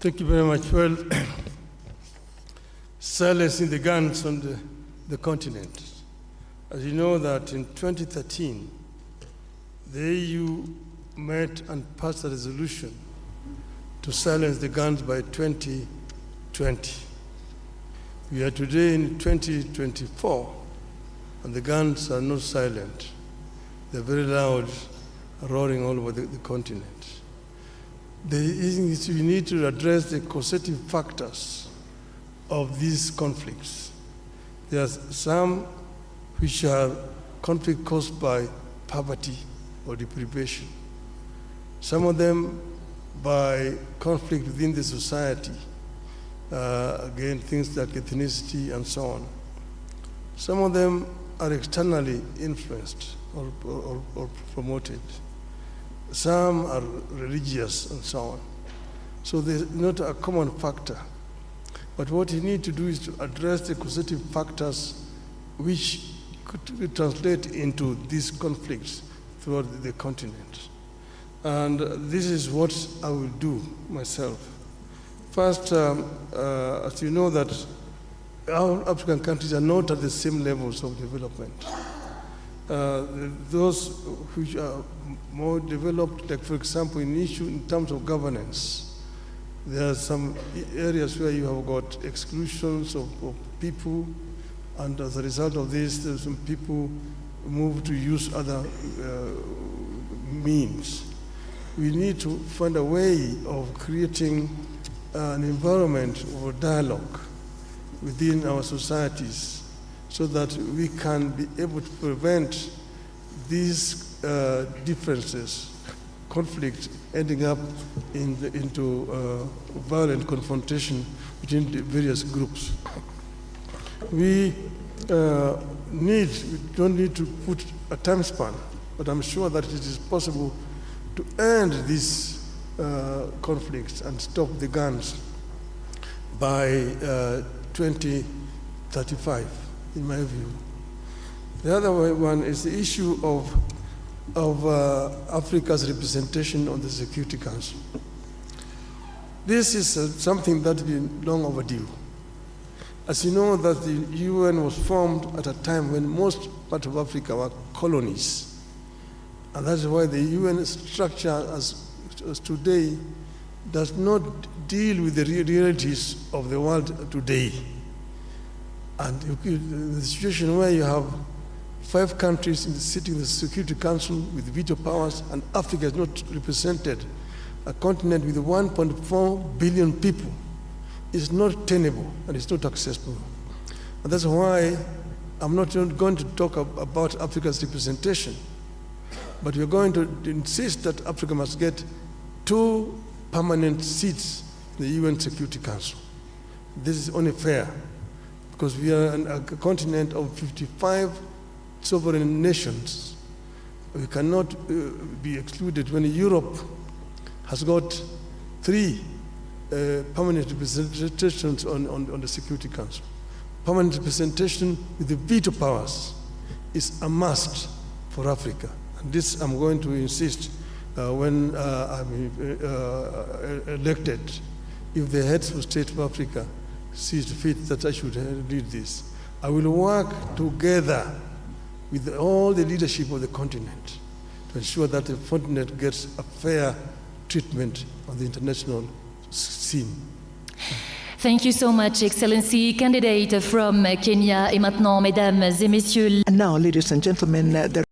Thank you very much. Well, silencing the guns on the continent. As you know that in 2013, the EU met and passed a resolution to silence the guns by 2020. We are today in 2024, and the guns are not silent. They're very loud, roaring all over the continent. We need to address the causative factors of these conflicts. There are some which are conflict caused by poverty or deprivation. Some of them by conflict within the society, again, things like ethnicity and so on. Some of them are externally influenced or promoted. Some are religious and so on. So there's not a common factor. But what you need to do is to address the causative factors which could translate into these conflicts throughout the continent. And this is what I will do myself. First, as you know that our African countries are not at the same levels of development. Those which are more developed, like for example, in terms of governance, there are some areas where you have got exclusions of people, and as a result of this, there's some people move to use other means. We need to find a way of creating an environment or dialogue within our societies so that we can be able to prevent these differences, conflict ending up into violent confrontation between the various groups. We don't need to put a time span, but I'm sure that it is possible to end these conflicts and stop the guns by 2035, in my view. The other one is the issue of Africa's representation on the Security Council. This is something that's been long overdue. As you know, that the UN was formed at a time when most parts of Africa were colonies. And that's why the UN structure as today does not deal with the realities of the world today. And the situation where you have 5 countries sitting in the Security Council with veto powers, and Africa is not represented, a continent with 1.4 billion people, is not tenable and it's not accessible. And that's why I'm not going to talk about Africa's representation, but we're going to insist that Africa must get 2 permanent seats in the UN Security Council. This is only fair, because we are a continent of 55 sovereign nations. We cannot be excluded when Europe has got 3 permanent representations on the Security Council. Permanent representation with the veto powers is a must for Africa. And this I'm going to insist when I'm elected. If the heads of state of Africa sees fit that I should lead this, I will work together with all the leadership of the continent to ensure that the continent gets a fair treatment on the international scene. Thank you so much, Excellency. Candidate from Kenya. Et maintenant, mesdames et messieurs. And now, ladies and gentlemen,